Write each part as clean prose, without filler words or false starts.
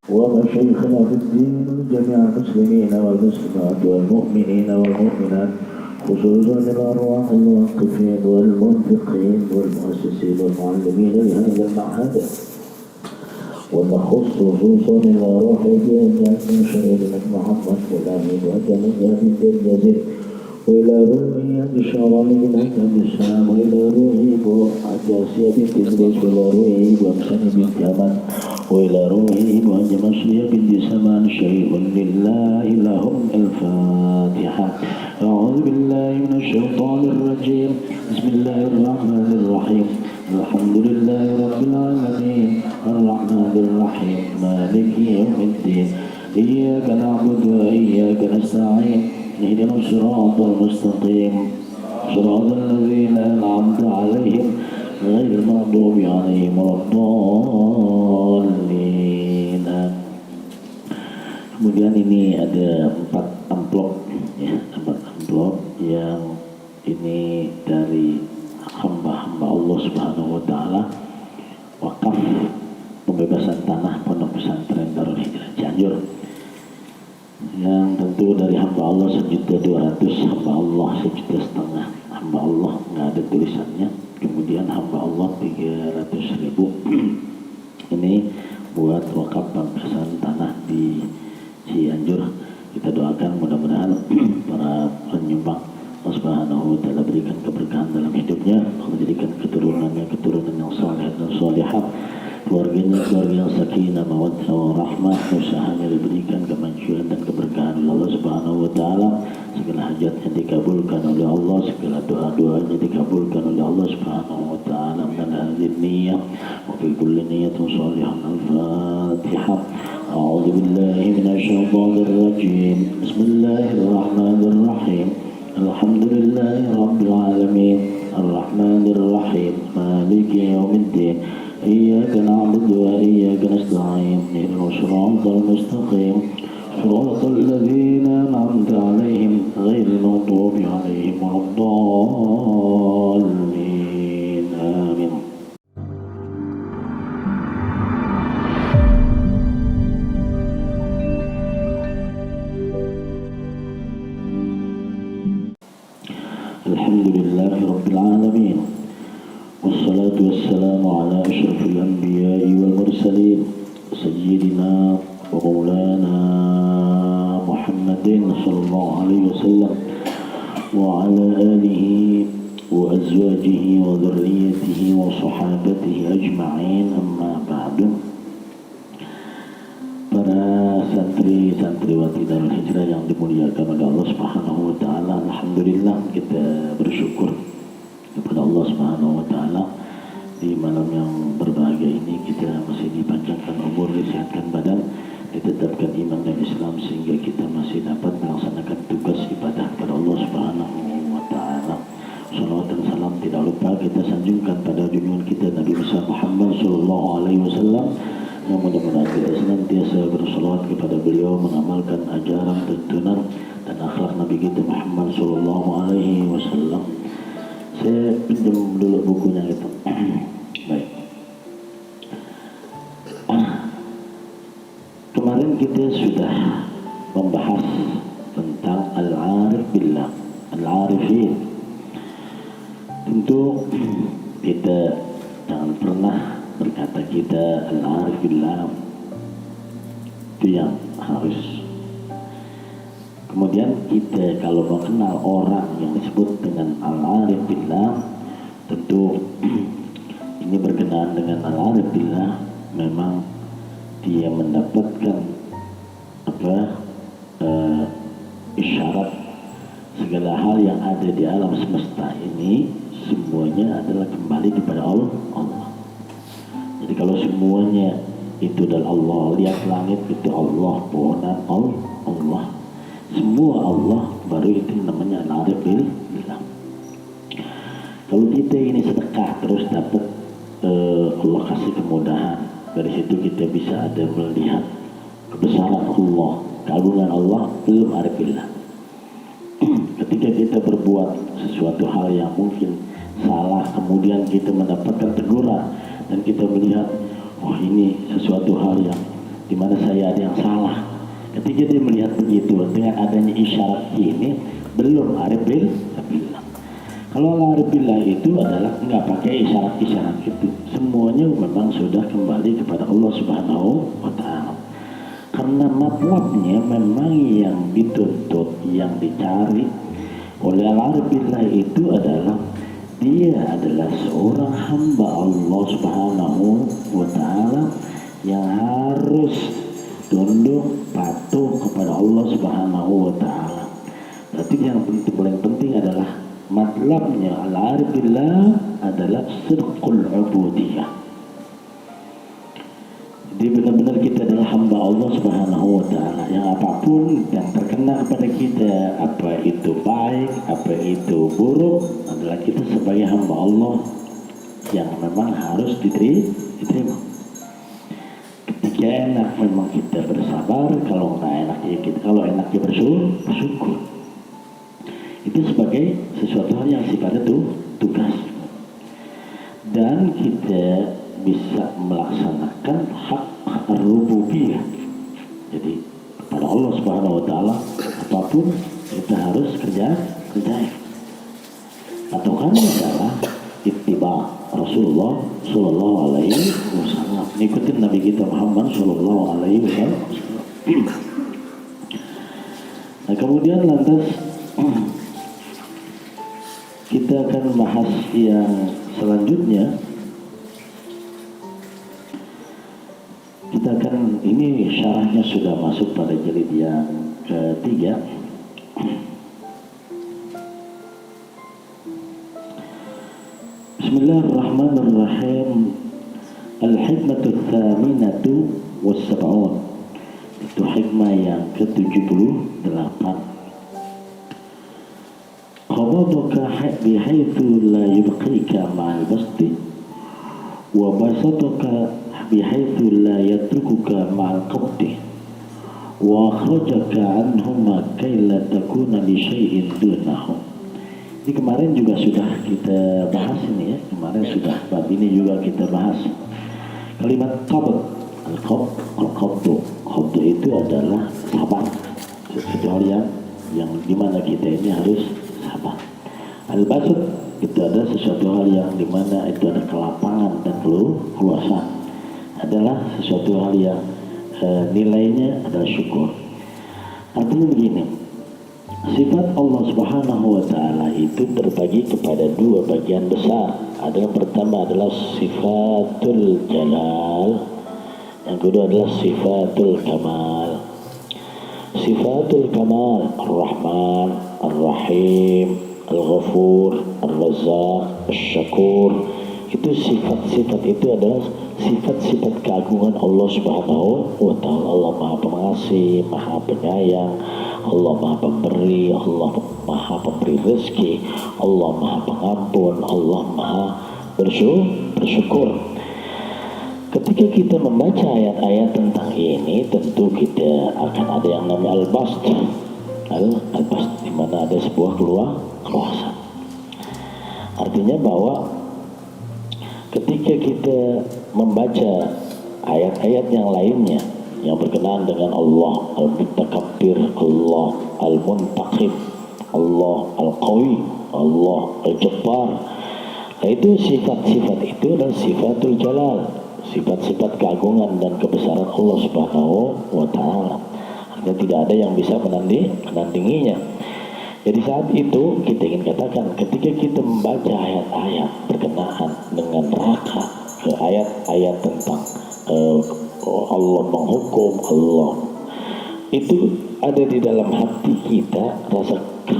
ومشايخنا في الدين جميع المسلمين والمسلمات والمؤمنين والمؤمنات، خصوصا الأرواح الواقفين والمنفقين والمؤسسين والمعلمين لهذا المعهد، ونخص خصوصا الأرواح التي شهدت محمد الأمين وكمية بنت الجزير، وإلى روحي بشراني لك بالسلام، وإلى روحي بعجاسية بنت إدريس، وإلى روحي بأمسن بنت أمان، وإلى روحي بأنجمسية بنت سمان، شيء لله لهم. الفاتحة. أعوذ بالله من الشيطان الرجيم. بسم الله الرحمن الرحيم. الحمد لله رب العالمين الرحمن الرحيم مالك يوم الدين، إياك نعبد وإياك نستعين، اهدنا الصراط المستقيم صراط الذين أنعمت عليهم غير المغضوب عليهم ولا الضالين. Kemudian ini ada 4 amplop ya, 4 amplop yang ini dari hamba-hamba Allah Subhanahu wa taala, wakaf pembebasan tanah Pondok Pesantren Darul Hijrah Cianjur, yang tentu dari hamba Allah 1.200.000, hamba Allah 1.500.000, hamba Allah nggak ada tulisannya, kemudian hamba Allah 300.000. Ini buat wakaf pembebasan tanah di Cianjur. Kita doakan mudah-mudahan para penyumbang Allah Subhanahu wa taala berikan keberkahan dalam hidupnya, Allah jadikan keturunannya keturunan yang saleh dan salihah, keluarganya keluarga yang sakinah mawaddah warahmah, usahanya diberikan kemanjuan dan keberkahan oleh Allah Subhanahu wa taala, segala hajatnya dikabulkan oleh Allah, segala doa-doanya dikabulkan oleh Allah Subhanahu wa taala. Min hadhihi niyyah wa fi kulli niyyatin shalihah. Al-Fatihah. A'udzu billahi minasyaitonir rajim. Bismillahirrahmanirrahim. Alhamdulillahi rabbil alamin arrahmanir rahim maliki yaumiddin, iyyaka na'budu wa iyyaka nasta'in, ihdinas siratal mustaqim siratal ladzina an'amta 'alaihim ghairil maghdubi 'alaihim waladdallin. Amin. Alhamdulillahi rabbil alamin, wassalatu wassalamu ala asyrafil anbiya'i wal mursalin, sayyidina wa maulana Muhammadin sallallahu alaihi wasallam wa ala alihi wa azwajihi wa dhurriyyatihi wa sahabatihi ajma'in, amma ba'du. Para santri-santriwati Darul Hijrah yang dimuliakan oleh Allah Subhanahu wa taala, alhamdulillah kita bersyukur kepada Allah Subhanahu wa taala di malam yang berbahagia ini kita masih dipanjangkan umur, disehatkan badan, ditetapkan iman dan Islam sehingga kita masih dapat melaksanakan tugas ibadah kepada Allah Subhanahu wa taala. Salawat dan salam tidak lupa kita sanjungkan pada junjungan kita Nabi besar Muhammad sallallahu alaihi wasallam, yang mudah-mudahan kita senantiasa bersalawat kepada beliau, mengamalkan ajaran, tuntunan dan akhlak Nabi kita Muhammad sallallahu alaihi wasallam. Saya pinjam dulu bukunya gitu. Baik. Kemarin kita sudah membahas tentang al-arif billah, al-arifin. Tentu kita jangan pernah berkata kita al-arif billah, itu yang harus. Kemudian kita kalau mengenal orang yang disebut dengan al-arif billah, tentu ini berkenaan dengan al-arif billah, memang dia mendapatkan isyarat segala hal yang ada di alam semesta ini semuanya adalah kembali kepada Allah. Jadi kalau semuanya itu dari Allah, lihat langit itu Allah, pohonan Allah, semua Allah, baru itu namanya al-arif billah. Kalau kita ini sedekah terus dapat Allah kasih kemudahan, dari situ kita bisa ada melihat kebesaran Allah, keagungan Allah, belum arif billah. Ketika kita berbuat sesuatu hal yang mungkin salah, kemudian kita mendapatkan teguran dan kita melihat, oh ini sesuatu hal yang di mana saya ada yang salah. Ketika dia melihat begitu dengan adanya isyarat ini, belum arif billah. Kalau arif billah itu adalah nggak pakai isyarat-isyarat itu, semuanya memang sudah kembali kepada Allah Subhanahu wa Ta'ala. Karena matlabnya memang yang dituntut, yang dicari oleh al-arif billah itu adalah dia adalah seorang hamba Allah Subhanahu wa Ta'ala yang harus tunduk patuh kepada Allah Subhanahu wa Ta'ala. Berarti yang paling penting adalah matlabnya al-arif billah adalah sidqul ubudiyah. Jadi benar-benar kita adalah hamba Allah Subhanahu wa Ta'ala, yang apapun yang terkena kepada kita, apa itu baik, apa itu buruk, adalah kita sebagai hamba Allah yang memang harus diterima. Ketika enak memang kita bersabar, kalau nggak enaknya kita, kalau enaknya bersyukur. Itu sebagai sesuatu hal yang sifatnya tugas. Dan kita bisa melaksanakan hak rububiyah. Jadi kepada Allah Subhanahu wa Ta'ala apapun kita harus kerjain. Patokannya adalah ittiba Rasulullah Sallallahu Alaihi Wasallam, ikutin Nabi kita Muhammad Sallallahu Alaihi Wasallam. Nah kemudian lantas kita akan bahas yang selanjutnya. Kita akan, ini syarahnya sudah masuk pada jilid yang ketiga. Bismillahirrahmanirrahim. Al-hikmatu tsaminatu was-sab'un. Itu hikmah yang ke-78. Qabadaka bihaitsu la yubqika ma'al basti wa basataka bihaitsu la yatrukuka ma'al qabdi wa akhrajaka anhuma kay la takuna li syai'in dunahu. Ini kemarin juga sudah kita bahas ini ya, kemarin sudah bab ini juga kita bahas. Kalimat qabd, al-qabd itu adalah sabar, sesuatu hal yang dimana kita ini harus sabar. Al-basat itu adalah sesuatu hal yang dimana itu ada kelapangan dan keluasan, adalah sesuatu hal yang nilainya adalah syukur. Artinya begini, sifat Allah Subhanahu wa Ta'ala itu terbagi kepada dua bagian besar. Ada yang pertama adalah sifatul jalal, yang kedua adalah sifatul kamal. Sifatul kamal Ar-Rahman, Ar-Rahim, Al-Ghafur, Ar-Razzaq, Asy-Syakur. Itu sifat-sifat itu adalah sifat-sifat keagungan Allah Subhanahu wa Ta'ala. Allah Maha Pengasih, Maha Penyayang, Allah Maha Pemberi, Allah Maha Pemberi rezeki, Allah Maha Pengampun, Allah Maha bersyukur. Ketika kita membaca ayat-ayat tentang ini, tentu kita akan ada yang namanya al-bast, di mana ada sebuah keluasan. Artinya bahwa ketika kita membaca ayat-ayat yang lainnya yang berkenaan dengan Allah al-mutakabbir, Allah al-muntaqim, Allah al-qawi, Allah al-jabbar, nah itu sifat-sifat itu adalah sifatul jalal, sifat-sifat keagungan dan kebesaran Allah Subhanahu wa Ta'ala. Artinya tidak ada yang bisa menandinginya. Jadi saat itu kita ingin katakan, ketika kita membaca ayat-ayat berkenaan dengan neraka, ayat-ayat tentang Allah menghukum, Allah itu ada di dalam hati kita rasa itu.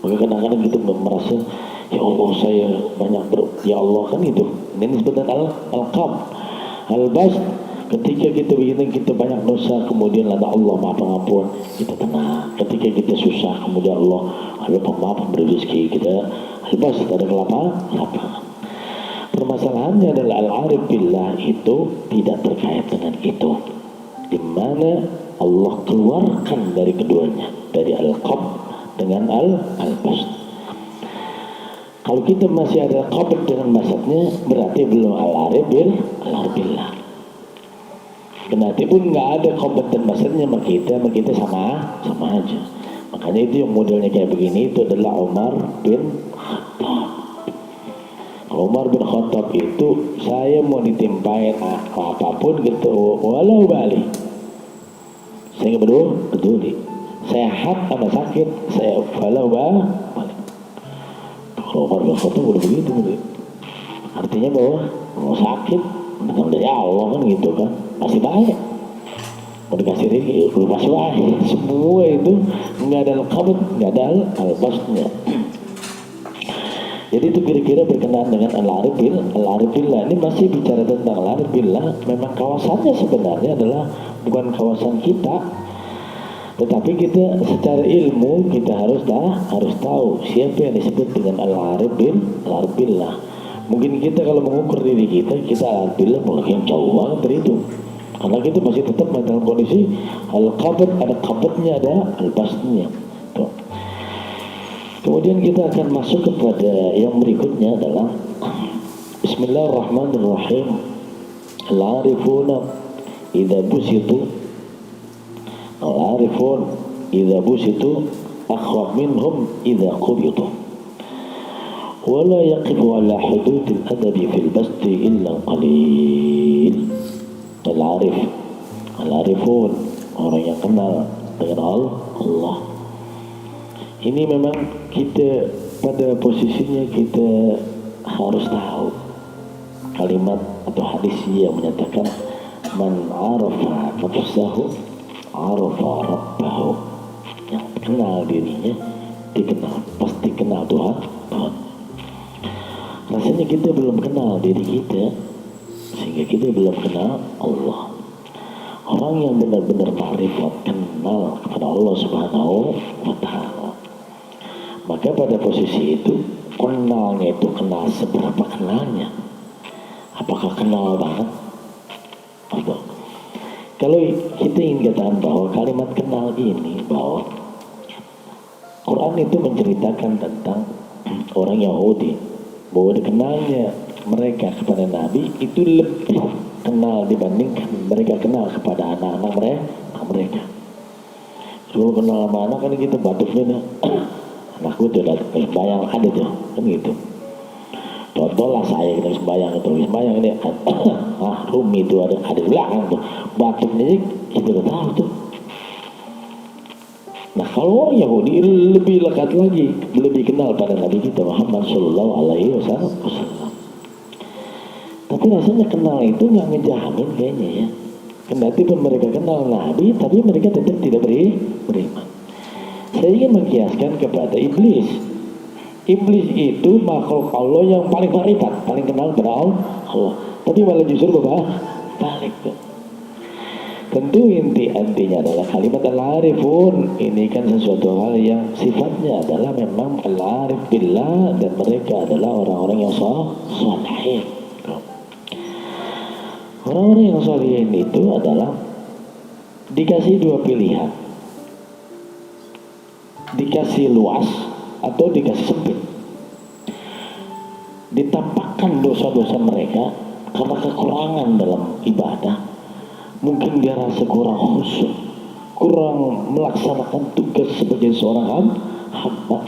Maka kadang-kadang kita merasa, ya Allah saya banyak ya Allah kan itu. Ini sebenarnya al-qam, al-bas. Ketika kita begini, kita banyak dosa, kemudian ada Allah Maha Pengampun, kita tenang. Ketika kita susah, kemudian Allah Pemaaf, pemberi rezeki, kita bebas, ada kelapangan. Permasalahannya adalah al-arif billah itu tidak terkait dengan itu, di mana Allah keluarkan dari keduanya, dari al-qabd dengan al-bast. Kalau kita masih ada qabd dengan basatnya, berarti belum al-arif billah. Kendati pun nggak ada kompeten bahasanya sama kita sama aja. Makanya itu yang modelnya kayak begini itu adalah Umar bin Khattab. Umar bin Khattab itu saya mau ditimpain apapun gitu, walau balik. Saya nggak peduli. Sehat sama sakit, saya walau balik. Kalau Umar bin Khattab udah begitu. Artinya bahwa mau sakit, datang dari Allah kan gitu kan, masih baik. Mau dikasih rezeki, udah pasti baik. Semua itu nggak ada al-qabd, nggak ada al-basnya. Jadi itu kira-kira berkenaan dengan al-arif billah. Ini masih bicara tentang al-arif billah. Memang kawasannya sebenarnya adalah bukan kawasan kita, tetapi kita secara ilmu kita harus tahu siapa yang disebut dengan al-arif billah. Mungkin kita kalau mengukur diri kita al-arif billah mungkin jauh banget dari itu. Karena kita masih tetap dalam kondisi al-qabd, ada qabdnya, ada al-basnya. Kemudian kita akan masuk kepada yang berikutnya adalah Bismillahirrahmanirrahim. Al-arifuna idza busitu akhwa minhum idza qubitu wa la yaqifu ala hududil adabi fil basti illa qalil. Al-arifun, orang yang kenal dengan Allah. Ini memang kita pada posisinya kita harus tahu kalimat atau hadis yang menyatakan man arafa nafsahu arafa rabbahu. Yang kenal dirinya pasti kenal Tuhan. Rasanya kita belum kenal diri kita sehingga kita belum kenal Allah. Orang yang benar-benar ta'rifat, kenal kepada Allah Subhanahu wa ta'ala, maka pada posisi itu kenalnya itu kenal seberapa kenalnya. Apakah kenal banget? Atau kalau kita ingin katakan bahwa kalimat kenal ini, bahwa Quran itu menceritakan tentang orang Yahudi, bahwa dikenalnya mereka kepada Nabi itu lebih kenal dibandingkan mereka kenal kepada anak-anak mereka. Kalau kenal sama anak kan kita batuknya anakku tuh sembahyang ada tuh kan gitu. Contoh lah saya kita sembahyang ini Rumi itu ada di belakang tuh batuknya kita udah tahu tuh. Nah kalau orang Yahudi lebih lekat lagi, lebih kenal pada Nabi kita Muhammad Sallallahu Alaihi Wasallam. Tapi rasanya kenal itu nggak ngejamin kayaknya ya. Kendati pun mereka kenal Nabi, tapi mereka tetap tidak beriman. Saya ingin mengkiaskan kepada iblis. Iblis itu makhluk Allah yang paling marifat, paling kenal kepada Allah. Tapi malah justru balik tuh. Tentu intinya adalah kalimat al-arifun ini kan sesuatu hal yang sifatnya adalah memang al-arif billah, dan mereka adalah orang-orang yang sholihin. Orang-orang yang sholihin itu adalah dikasih dua pilihan, dikasih luas atau dikasih sempit. Ditampakkan dosa-dosa mereka karena kekurangan dalam ibadah. Mungkin dia rasa kurang khusyuk, kurang melaksanakan tugas sebagai seorang hamba,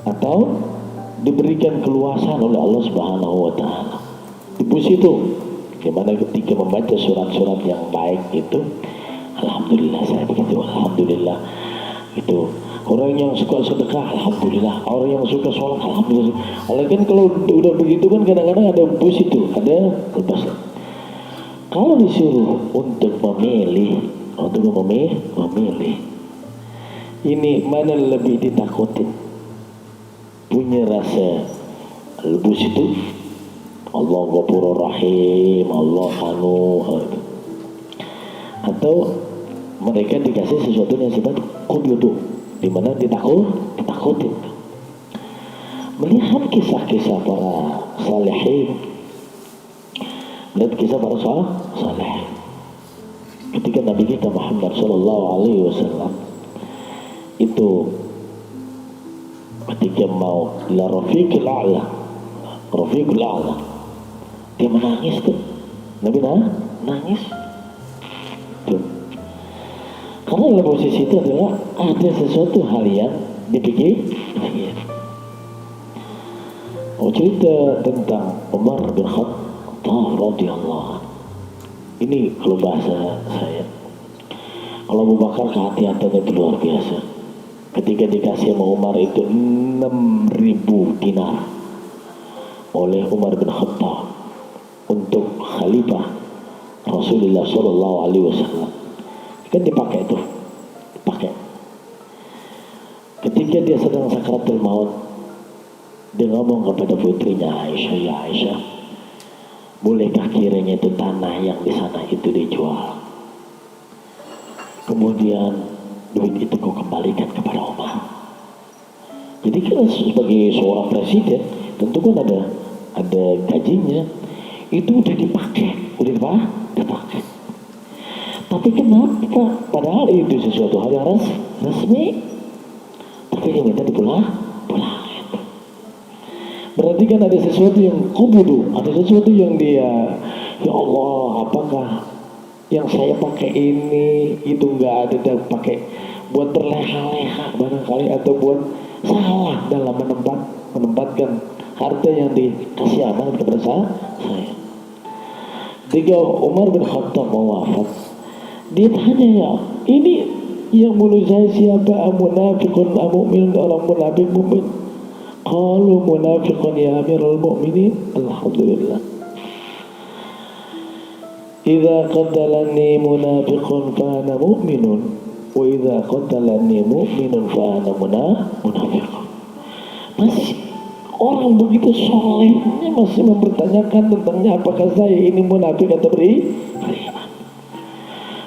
atau diberikan keluasan oleh Allah Subhanahu wa ta'ala. Di situ dimana ketika membaca surat-surat yang baik itu, alhamdulillah saya begitu, alhamdulillah itu. Orang yang suka sedekah, alhamdulillah. Orang yang suka sholat, alhamdulillah. Kan kalau udah begitu kan kadang-kadang ada bus itu, ada lepas. Kalau disuruh untuk memilih, ini mana lebih ditakutin? Punya rasa lebus itu, Allah Ghafurur Rahim, Allah atau mereka dikasih sesuatu yang sifat qubyudu, di mana ditakutin. Melihat kisah-kisah para salihin, melihat kisah para salih, ketika Nabi kita Muhammad Sallallahu Alaihi Wasallam itu ketika mau ila Rafiqil A'la, dia menangis tuh. Nabi nangis. Tuh. Karena dalam posisi itu adalah ada sesuatu hal yang dipikir. Oh, cerita tentang Umar bin Khattab radhiyallahu anhu. Ini kalau bahasa saya, kalau Abu Bakar kehati-hatiannya itu luar biasa. Ketika dikasih sama Umar itu 6.000 dinar oleh Umar bin Khattab untuk khalifah Rasulullah Shallallahu Alaihi Wasallam, kan dipakai tuh, dipakai. Ketika dia sedang sakaratul maut, dia ngomong kepada putrinya Aisyah, ya Aisyah, bolehkah kiranya itu tanah yang di sana itu dijual? Kemudian duit itu kau kembalikan kepada Umar. Jadi kan sebagai seorang presiden tentu kan ada gajinya, itu udah dipakai, dipakai. Tapi kenapa? Padahal itu sesuatu hal yang resmi, tapi dia minta dipulang. Berarti kan ada sesuatu yang kubudu, ada sesuatu yang dia, ya Allah, apakah yang saya pakai ini itu nggak ada dan pakai buat berleha-leha barangkali, atau buat salah dalam menempatkan harta yang dikasih amanat kepada saya. Ketika Umar bin Khattab mau wafat, dia tanya, ya ini yang bunuh saya siapa? Munafiqun mu'min, orang munafik mu'min. Qalu munafiqun ya amirul mu'minin. Alhamdulillah. Idza qatalani munafiqun fa ana mu'minun, wa idza qatalani mu'minun fa ana munafiqun. Masih orang begitu solehnya masih mempertanyakan tentangnya apakah saya ini munafik atau beriman,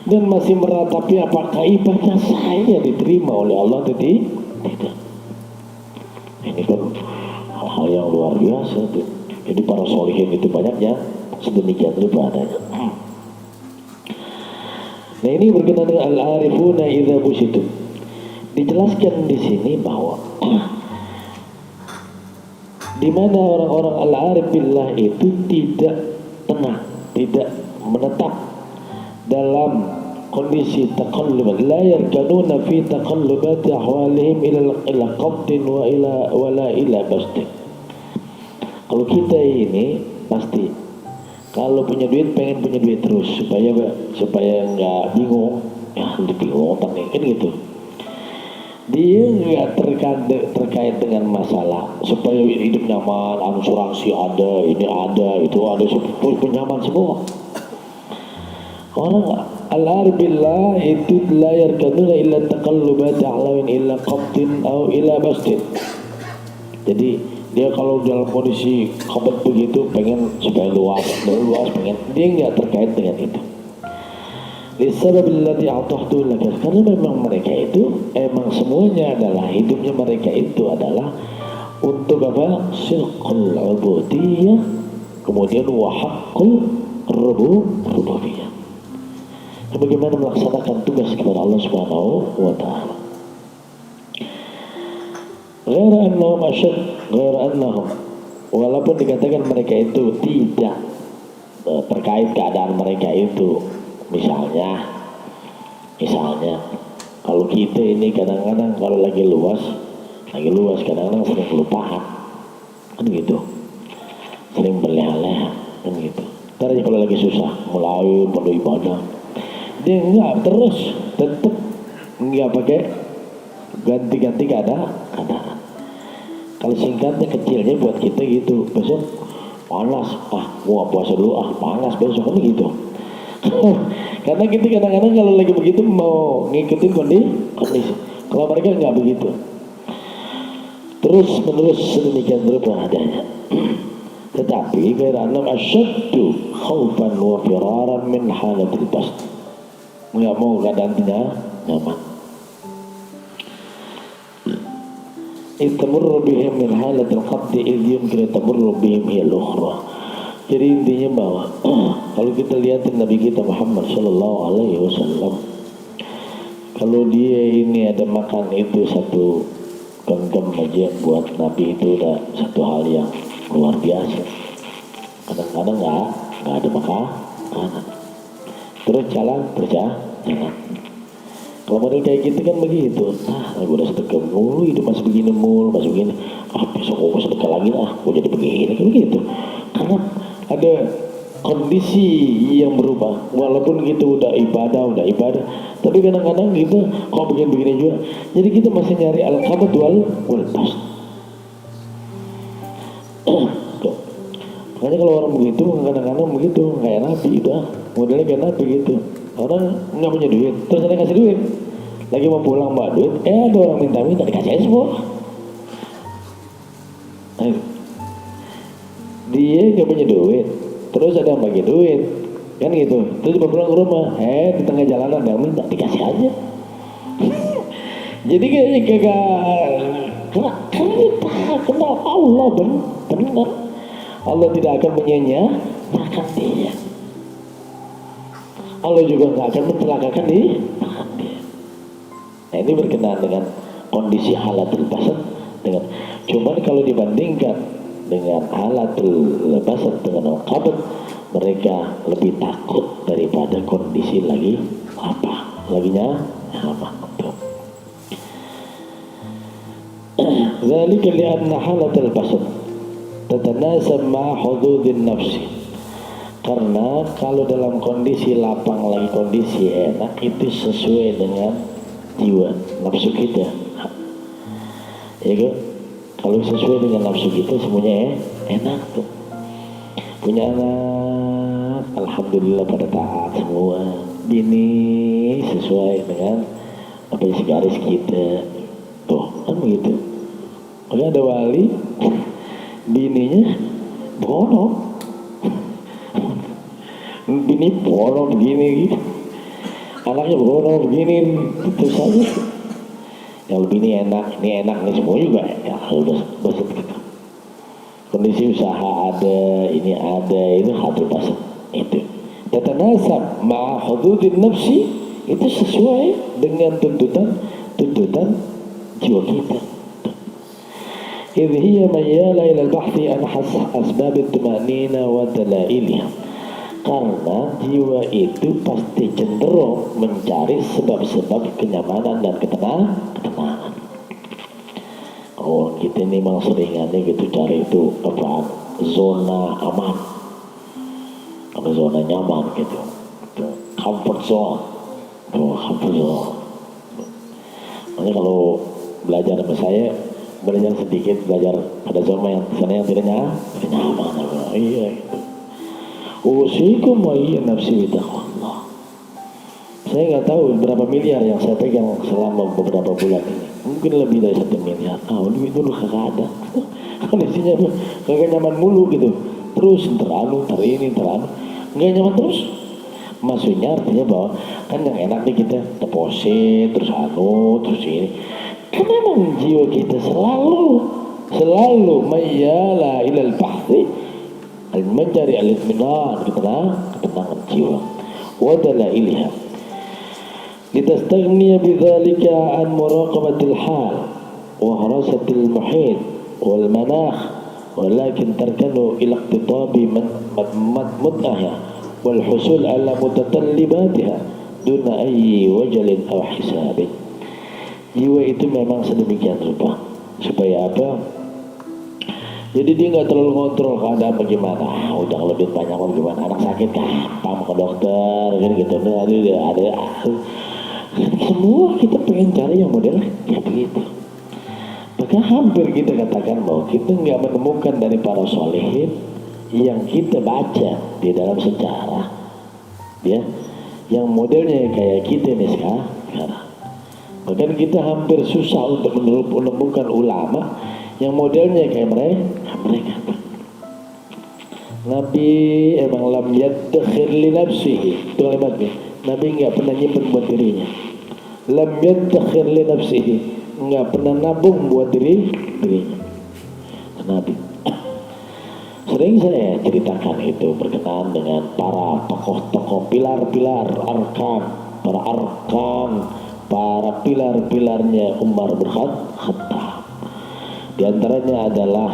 dan masih meratapi apakah ibadah saya diterima oleh Allah atau tidak. Ini kan hal-hal yang luar biasa tuh. Jadi para solihin itu banyaknya sedemikian rupa adanya. Nah, ini berkenaan dengan al-arifuna idza busitu. Dijelaskan di sini bahwa di mana orang-orang al-arif billah itu tidak tenang, tidak menetap dalam kondisi taqallub, la yarkanuna fi taqallubati ahwalihim ila qabdin wa ila bastin. Kalau kita ini pasti kalau punya duit pengen punya duit terus supaya nggak bingung, ya bingung otak kan gitu. Dia nggak terkait dengan masalah supaya hidup nyaman, asuransi ada, ini ada, itu ada, nyaman semua. Orang al-arif billah itu la yarkanuna illa taqallubati ahlawin illa qabdin au illa bastin. Jadi dia kalau dalam kondisi kabut begitu pengen supaya luas pengen, dia nggak terkait dengan itu. Lisababillati a'tahtu laka, karena memang mereka itu emang semuanya adalah hidupnya mereka itu adalah untuk apa? Syirqul ubudiyah, kemudian wa haqqul rububiyah. Bagaimana melaksanakan tugas kepada Allah Subhanahu wa taala. Ghaira annahum, walaupun dikatakan mereka itu tidak terkait keadaan mereka itu. Misalnya kalau kita ini kadang-kadang kalau lagi luas kadang-kadang sering kelupaan kan gitu, sering berleha-leha kan gitu. Ntar kalau lagi susah mulai perlu ibadah, dia enggak terus tetap enggak pakai ganti-ganti keadaan. Kalau singkatnya kecilnya buat kita gitu, besok panas, gua puasa dulu, panas besok kan gitu. Karena kita kadang-kadang kalau lagi begitu mau ngikutin kondisi. Kalau mereka nggak begitu, terus menerus sedemikian rupa adanya. Tetapi karena asyaddu khaufan wa firaran min halatil bast, nggak mau keadaan tidak nyaman. Itamurru bihim min halatil qaddi idh yumkin tamurru bihim hiyal ukhra. Jadi intinya bahwa kalau kita lihat Nabi kita Muhammad Sallallahu Alaihi Wasallam, kalau dia ini ada makan itu satu genggam aja buat Nabi itu udah satu hal yang luar biasa. Kadang-kadang nggak ada makanan. terus jalan. Kalau model kayak gitu kan begitu, aku udah sedekah mulu, hidup masih begini mulu, masih begini, besok aku sedekah lagi lah, aku jadi begini, kan begitu. Karena ada kondisi yang berubah, walaupun gitu udah ibadah, tapi kadang-kadang kita kok begini-begini juga, jadi kita masih nyari al-qabd wal bast. Makanya kalau orang begitu, kadang-kadang begitu, kayak Nabi udah, modelnya kayak Nabi gitu. Orang nggak punya duit, terus ada kasih duit, lagi mau pulang bawa duit, ada orang minta dikasih aja semua. Dia nggak punya duit, terus ada yang bagi duit, kan gitu. Terus dia pulang ke rumah, di tengah jalanan ada yang minta dikasih aja. Jadi kayaknya kagak kenal Allah benar. Allah tidak akan menyanyiakan dia. Allah juga nggak akan mencelakakan dia. Nah, ini berkenaan dengan kondisi halatul basar dengan, cuman kalau dibandingkan dengan halatul basar dengan al-qabd, mereka lebih takut daripada kondisi lagi apa? Laginya apa? Dzalika li'anna halatul basar tatanasab ma'a hududin nafsi. Karena kalau dalam kondisi lapang lagi, kondisi enak, itu sesuai dengan jiwa nafsu kita. Ya kan? Kalau sesuai dengan nafsu kita semuanya enak tuh. Punya anak, alhamdulillah pada taat semua. Bini sesuai dengan apa isi garis kita. Tuh, kan begitu. Makanya ada wali, bininya bono. Bini bono begini, anaknya bono begini, itu saja. Yang lebih ini enak ini semua juga ya, udah gitu. Kondisi usaha ada, ini ada, itu hati pasang itu. Tatanasab ma'a hududin nafsi, itu sesuai dengan tuntutan jiwa kita. Idh hiya mayyala ila al-bahthi an asbab at-tumanina wa dalailha. Karena jiwa itu pasti cenderung mencari sebab-sebab kenyamanan dan ketenangan. Oh, kita ini memang seringannya gitu cari itu apa, zona aman, apa zona nyaman gitu, comfort zone. Makanya kalau belajar sama saya, belajar sedikit, belajar pada zona yang sana yang tidak nyaman. Iya gitu. Usikum wa iya nafsi bitaqwallah. Saya nggak tahu berapa miliar yang saya pegang selama beberapa bulan ini. Mungkin lebih dari 1 miliar. Duit dulu kagak ada. Kondisinya kagak nyaman mulu gitu. Terus teranu. Nggak nyaman terus. Maksudnya artinya bahwa kan yang enak nih kita deposit, terus ini. Kan memang jiwa kita selalu mayyala ilal bahthi, mencari al-itminan, ketenangan jiwa. Wa dalailha litastaghniya bidzalika an muraqabatil hal wa harasatil muhit wal manakh, walakin tarkanu ila iqtitabi mut'aha wal husul ala mutatallibatiha duna ayyi wajalin aw hisabin. Jiwa itu memang sedemikian rupa supaya apa? Jadi dia nggak terlalu kontrol keadaan bagaimana. Udah kalau duit banyak mau gimana, anak sakit gampang ke dokter kan gitu. Ada semua kita pengen cari yang model ya begitu. Maka hampir kita katakan bahwa kita nggak menemukan dari para solehin yang kita baca di dalam sejarah, ya, yang modelnya kayak kita nih sekarang. Bahkan kita hampir susah untuk menemukan ulama yang modelnya kayak mereka. Nabi emang lam yaddakhir li nafsihi, itu kalimatnya. Nabi nggak pernah nyimpen buat dirinya. Lam yaddakhir li nafsihi, nggak pernah nabung buat dirinya. Nabi. Sering saya ceritakan itu berkenaan dengan para tokoh-tokoh pilar-pilar arkan, para pilar-pilarnya Umar bin Khattab. Di antaranya adalah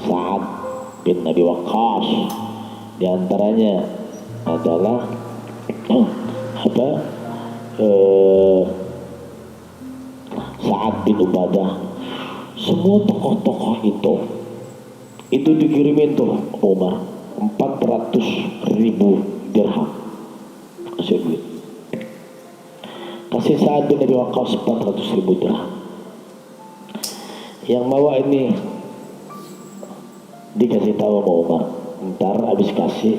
Sa'ad bin Abi Waqqas. Di antaranya adalah apa eh, Sa'ad bin Ubadah, semua tokoh-tokoh itu dikirimin tuh Umar 400.000 dirham kasih duit, kasih Sa'ad bin Abi Waqqas 400.000 dirham. Yang bawa ini dikasih tahu sama Umar, ntar habis kasih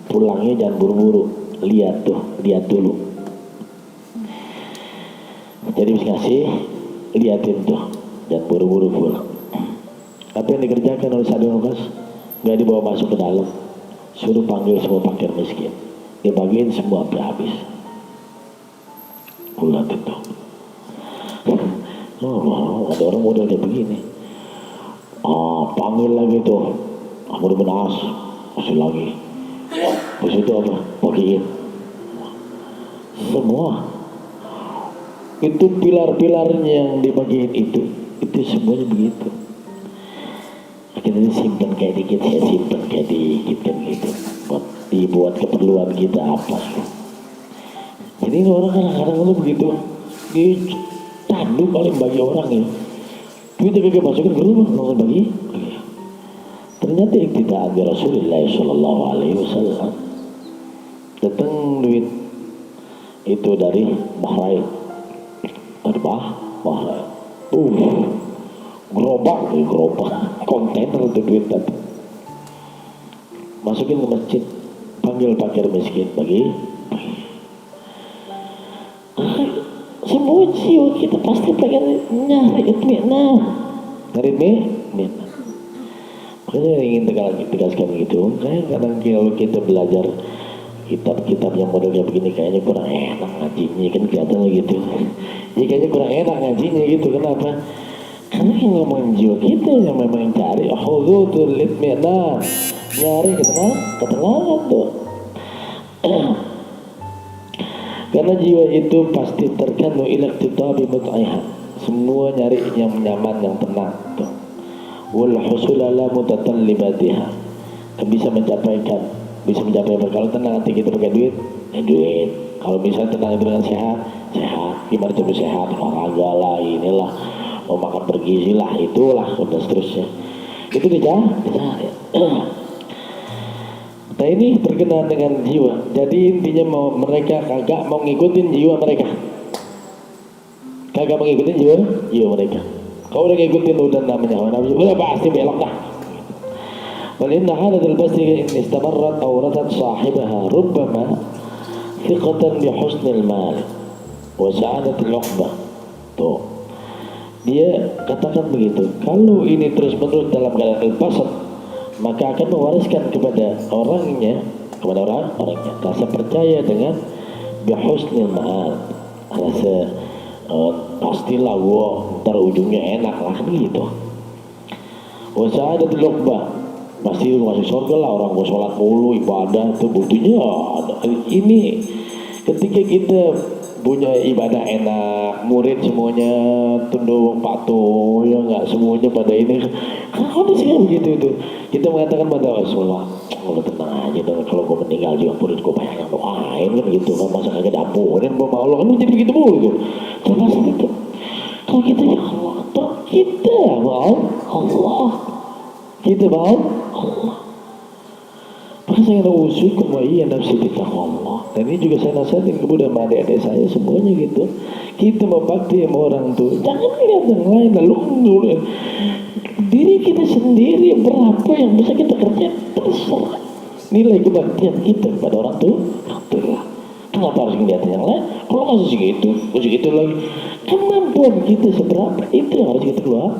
pulangnya jangan buru-buru, lihat dulu. Jadi habis kasih liatin tuh, jangan buru-buru pulang. Apa yang dikerjakan oleh Sa'ad bin Waqqas? Gak dibawa masuk ke dalam, suruh panggil semua fakir miskin, dibagiin semua sampai habis. Lihat itu. Oh, ada orang model kayak begini. Panggil lagi tuh Amr bin As, masih lagi. Terus itu apa? Bagiin semua. Itu pilar-pilarnya yang dibagiin itu semuanya begitu. Kita simpan kayak dikit, saya simpan kayak dikit kan gitu. Dibuat keperluan kita apa? Jadi ini orang kadang-kadang begitu. Candu paling bagi orang ya. Duitnya kagak masukin ke rumah, langsung bagi. Ternyata tidak ada Rasulullah Sallallahu Alaihi Wasallam. Datang duit itu dari Bahrain, Bahrain. Gerobak, kontainer itu duit tadi. Masukin ke masjid, panggil fakir miskin, bagi. Semua jiwa kita pasti pengen nyari itmi'nah. Nyari itmi'nah. Makanya ingin tegaskan gitu. Kadang kalau kita belajar kitab-kitab yang modelnya begini kayaknya kurang enak ngajinya, kan kelihatannya gitu. Ya kayaknya kurang enak ngajinya gitu. Kenapa? Karena yang ngomongin jiwa kita yang memang cari hudutul itmi'nah, nyari ketenangan tuh. Karena jiwa itu pasti terkandung ilaktitabi mut'aiha, semua nyari yang nyaman, yang tenang tuh. Wal husulala mutatallibatiha, bisa mencapai kalau tenang hati kita pakai duit. Kalau misalnya tenang itu dengan sehat, gimana coba sehat, olahraga lah, inilah, mau makan bergizi lah, itulah, dan seterusnya. Itu dicari. Nah ini berkenaan dengan jiwa. Jadi intinya mereka kagak mau ngikutin jiwa mereka. Kagak mau ngikutin jiwa mereka. Kalau udah ngikutin udah namanya hawa nafsu, udah pasti belok dah. Wal inna hadatul basri in istamarrat awratat sahibaha rubbama thiqatan bi husnil mal wa sa'adatil uqbah. Tuh. Dia katakan begitu. Kalau ini terus-menerus dalam keadaan lepasan, maka akan mewariskan kepada orangnya rasa percaya dengan bihusnil ma'al, rasa pastilah ntar ujungnya enak lah gitu. Wa sa'adatul uqbah, pasti masuk surga lah orang mau sholat mulu, ibadah itu buktinya ada. Ini ketika kita punya ibadah enak, murid semuanya tunduk patuh, ya nggak semuanya pada ini. Kalau sih begitu itu, kita mengatakan pada Rasulullah, kalau tenang aja, dan kalau gue meninggal juga murid gue banyak yang doain kan gitu, kan masa kagak dampurin bawa Allah kan jadi begitu mulu gitu. Terus itu, kalau kita ya Allah, kita mau Allah, kita mau Allah. Maka saya kena usukum wa iya nafsi bitaqwallah. Dan ini juga saya nasihatin kepada adik-adik saya semuanya gitu. Kita mau bakti sama orang tuh, jangan lihat yang lain lalu diri kita sendiri berapa yang bisa kita kerja, terserah. Nilai kebaktian kita kepada orang tuh, kenapa harus ngeliat yang lain? Kalau masih segitu lagi, kemampuan kita seberapa itu yang harus kita keluar.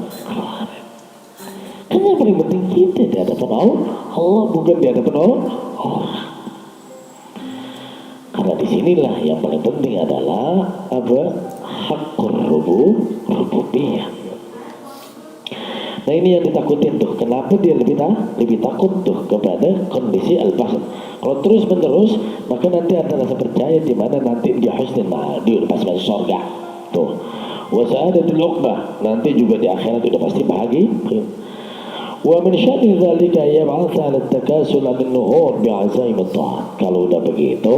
Kan yang paling penting kita di hadapan Allah, bukan di hadapan orang. Karena disinilah yang paling penting adalah apa? Hakkur rububiyah. Nah ini yang ditakutin tuh. Kenapa dia lebih takut tuh kepada kondisi al-fasad? Kalau terus menerus, maka nanti ada rasa percaya di mana nanti dia husnul ma'al, dia udah pasti masuk surga. Tuh. Wa sa'adatul uqbah, nanti juga di akhirat udah pasti bahagia. Wa min syarri dzalika yab'atsu 'ala at-takasul min nuhur bi'azaim at-ta'at. Kalau udah begitu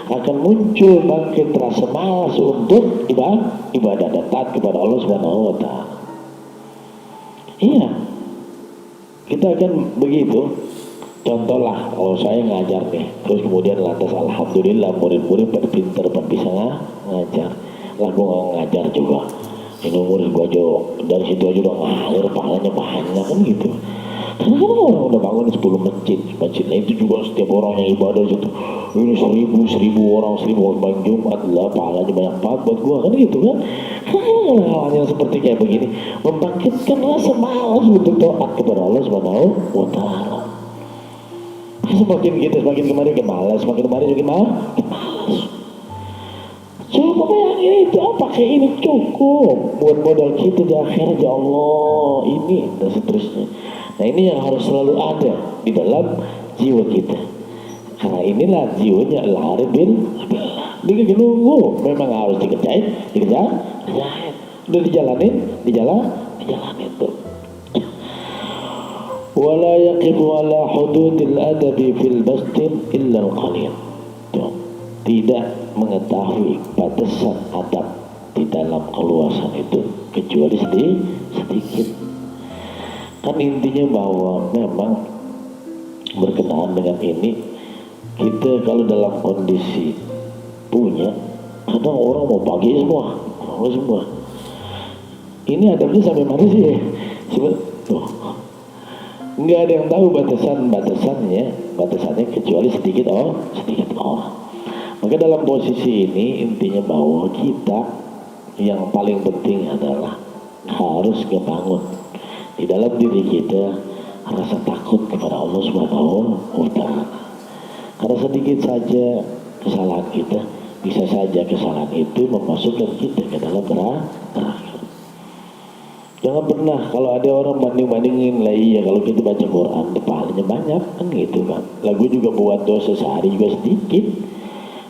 akan muncul bangkit rasa malas untuk ibadah dan taat kepada Allah Subhanahu wa taala. Iya. Kita akan begitu. Contohlah kalau saya ngajar nih, terus kemudian lantas alhamdulillah murid-murid pada pinter, pada bisa ngajar. Lah gua nggak ngajar juga. Ini murid gua aja dari situ aja udah ngalir, pahalanya banyak kan gitu. Karena kan orang udah bangun 10 masjidnya itu juga setiap orang yang ibadah situ. Ini 1000 orang 1000 orang Jumat lah, pahalanya banyak banget buat gua kan gitu kan. Hal yang seperti kayak begini membangkitkan rasa malas untuk taat kepada Allah Subhanahu wa taala. Semakin kemarin malas, semakin kemarin juga malas. Coba bayangin itu, apakah ini cukup buat modal kita di akhirat, ya Allah, ini dan seterusnya. Nah ini yang harus selalu ada di dalam jiwa kita. Karena inilah jiwanya al-arif billah. Dia nunggu, memang harus dikejar. Udah dijalanin tuh. Wala yaqifu ala hududil adabi fil bastin illa al-qalil. Tidak mengetahui batasan adab di dalam keluasan itu kecuali sedikit. Kan intinya bahwa memang berkenaan dengan ini, kita kalau dalam kondisi punya, kadang orang mau bagi semua. Ini adabnya sampai mana sih? Nggak ada yang tahu batasannya kecuali sedikit orang. Maka dalam posisi ini intinya bahwa kita yang paling penting adalah harus ngebangun di dalam diri kita rasa takut kepada Allah Subhanahu wa taala. Karena sedikit saja kesalahan kita, bisa saja kesalahan itu memasukkan kita ke dalam neraka. Jangan pernah kalau ada orang banding-bandingin lah, iya kalau kita baca Quran pahalanya banyak kan gitu kan. Lagu juga buat dosa sehari juga sedikit.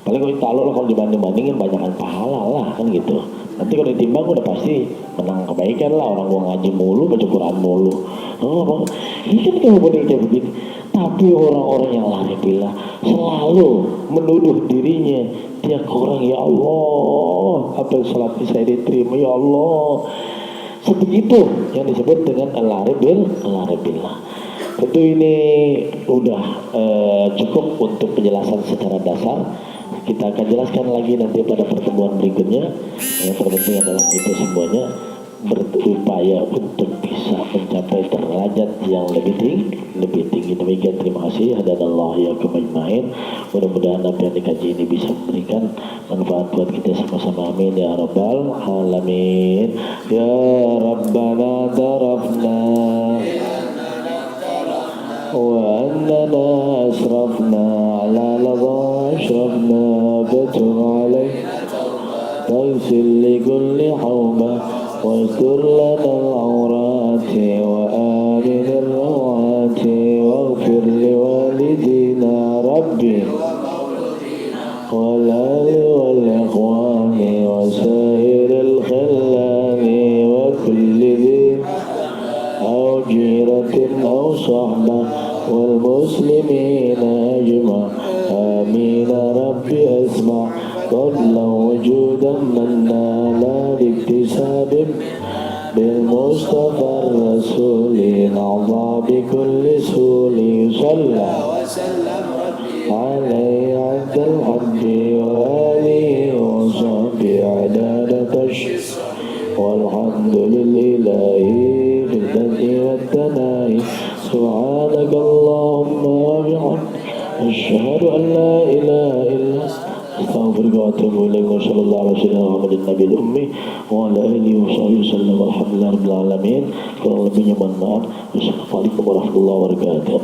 Paling kalau tahu lah kalau dibanding-bandingin banyakan pahala lah kan gitu. Nanti kalau ditimbang udah pasti menang kebaikan lah. Orang gua ngaji mulu, baca Quran mulu. Ini kan kalau model kayak begitu. Tapi orang-orang yang lari bila selalu menuduh dirinya, dia kurang, ya Allah, apa salat saya diterima, ya Allah. Seperti itu yang disebut dengan al-arif billah. Tentu ini udah cukup untuk penjelasan secara dasar. Kita akan jelaskan lagi nanti pada pertemuan berikutnya. Yang terpenting adalah kita semuanya berupaya untuk bisa mencapai derajat yang lebih tinggi. Demikian, terima kasih. Hadanallahu iyyakum ajmain. Mudah-mudahan apa yang dikaji ini bisa memberikan manfaat buat kita sama-sama. Amin ya rabbal alamin. Ya Rabbana tarafna wa annana asrafna ala ladha ashrafna fatub alaina taghfir li kulli hawma واستر لنا العورات وآمن الروعات واغفر لوالدينا ربي والآل والإخوان وسائر الخلان وكل ذي أو جيرة أو صحبة والمسلمين أجمع آمين ربي أسمع قبلا وجودا منا لا باكتساب بالمصطفى الرسول نعضى بكل سول صلى عليه عبد الحج وآله وصحبه عدادة والحمد لله في البدء والثناء سبحانك اللهم وبحمدك أشهد أن لا إله إلا أنت أستغفرك وأتوب إليك وصلى الله على سيدنا محمد النبي الأمي وعلى آله وصحبه وسلم والحمد لله رب العالمين. Kurang lebihnya mohon maaf. Wassalamualaikum warahmatullahi wabarakatuh.